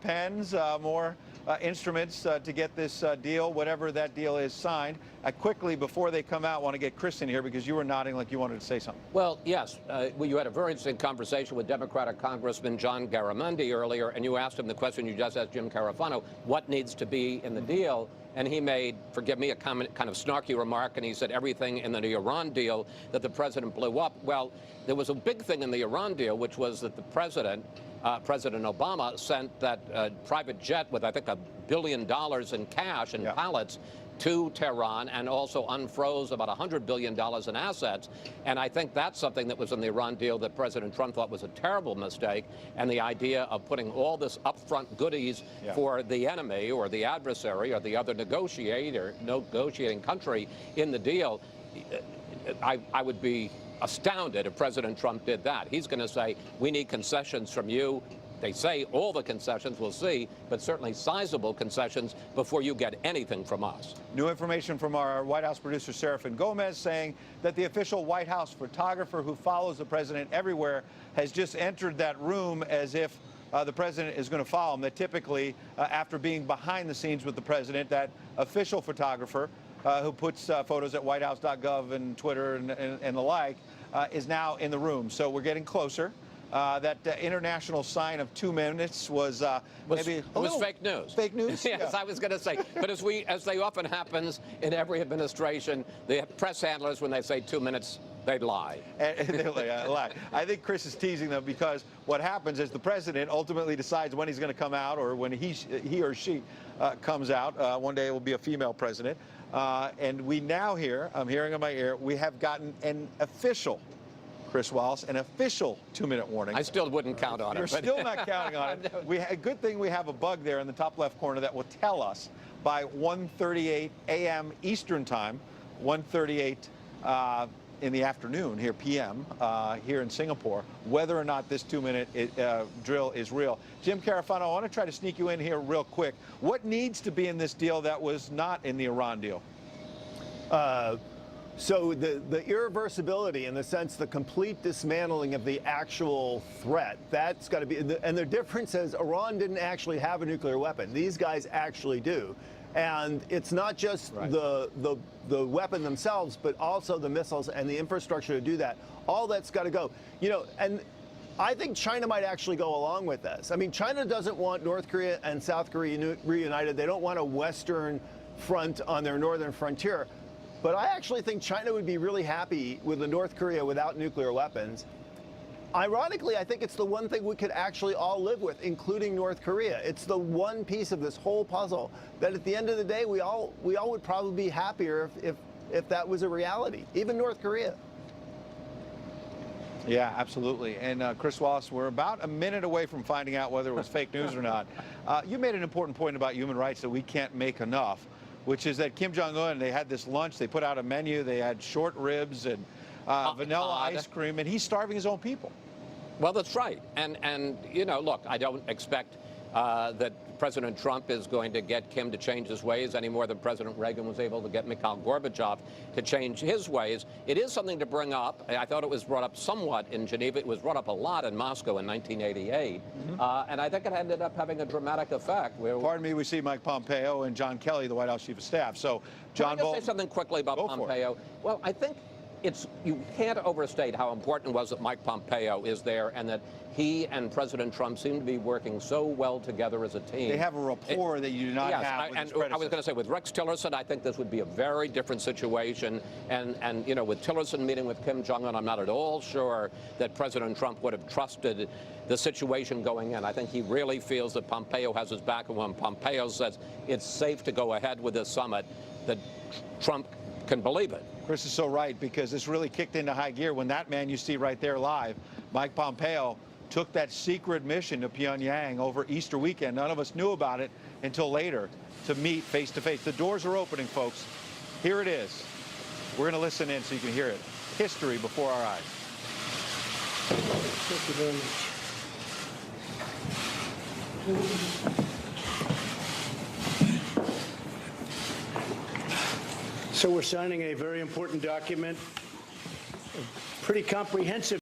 pens, more instruments to get this deal, whatever that deal is, signed. Quickly, before they come out, I want to get Chris in here because you were nodding like you wanted to say something. Well, yes. You had a very interesting conversation with Democratic Congressman John Garamendi earlier, and you asked him the question you just asked Jim Carafano, what needs to be in the deal? And he made, forgive me, a kind of snarky remark, and he said everything in the Iran deal that the president blew up. Well, there was a big thing in the Iran deal, which was that the President Obama sent that private jet with, I think, $1 billion in cash and pallets to Tehran, and also unfroze about $100 billion in assets. And I think that's something that was in the Iran deal that President Trump thought was a terrible mistake. And the idea of putting all this upfront goodies for the enemy or the adversary or the other negotiating country in the deal, I would be astounded if President Trump did that. He's going to say, we need concessions from you. They say all the concessions, we'll see, but certainly sizable concessions before you get anything from us. New information from our White House producer, Serafin Gomez, saying that the official White House photographer who follows the president everywhere has just entered that room as if the president is going to follow him. That typically, after being behind the scenes with the president, that official photographer who puts photos at whitehouse.gov and Twitter and the like, is now in the room. So we're getting closer. That international sign of 2 minutes was maybe it was fake news. Fake news? Yes, I was going to say. But as they often happens in every administration, the press handlers, when they say 2 minutes, they lie. They lie. I think Chris is teasing them because what happens is the president ultimately decides when he's going to come out or when he or she comes out. One day it will be a female president. And we now hear, I'm hearing in my ear, we have gotten an official, Chris Wallace, an official 2-minute warning. I still wouldn't count on it. You're still not counting on it. Good thing we have a bug there in the top left corner that will tell us by 1:38 a.m. Eastern Time, 1:38 in the afternoon here, p.m., here in Singapore, whether or not this 2-minute drill is real. Jim Carafano, I want to try to sneak you in here real quick. What needs to be in this deal that was not in the Iran deal? So the irreversibility, in the sense, the complete dismantling of the actual threat, that's got to be, and the difference is Iran didn't actually have a nuclear weapon. These guys actually do. And it's not just the weapon themselves, but also the missiles and the infrastructure to do that. All that's got to go. You know, and I think China might actually go along with this. I mean, China doesn't want North Korea and South Korea reunited. They don't want a Western front on their northern frontier. But I actually think China would be really happy with the North Korea without nuclear weapons. Ironically, I think it's the one thing we could actually all live with, including North Korea. It's the one piece of this whole puzzle that at the end of the day, we all would probably be happier if that was a reality, even North Korea. Yeah, absolutely. And Chris Wallace, we're about a minute away from finding out whether it was fake news or not. You made an important point about human rights that we can't make enough, which is that Kim Jong-un, they had this lunch, they put out a menu, they had short ribs and vanilla ice cream, and he's starving his own people. Well, that's right. And you know, look, I don't expect that President Trump is going to get Kim to change his ways any more than President Reagan was able to get Mikhail Gorbachev to change his ways. It is something to bring up. I thought it was brought up somewhat in Geneva. It was brought up a lot in Moscow in 1988. And I think it ended up having a dramatic effect. Pardon me, we see Mike Pompeo and John Kelly, the White House Chief of Staff. So, John, can I just say something quickly about Pompeo? Well, I think you can't overstate how important it was that Mike Pompeo is there and that he and President Trump seem to be working so well together as a team. They have a rapport that you do not have with his predecessor. I was going to say, with Rex Tillerson, I think this would be a very different situation. And you know, with Tillerson meeting with Kim Jong-un, I'm not at all sure that President Trump would have trusted the situation going in. I think he really feels that Pompeo has his back, and when Pompeo says it's safe to go ahead with this summit, that Trump can believe it. Chris is so right, because this really kicked into high gear when that man you see right there live, Mike Pompeo, took that secret mission to Pyongyang over Easter weekend. None of us knew about it until later, to meet face to face. The doors are opening, folks. Here it is. We're going to listen in so you can hear it. History before our eyes. Thank you very much. So we're signing a very important document, a pretty comprehensive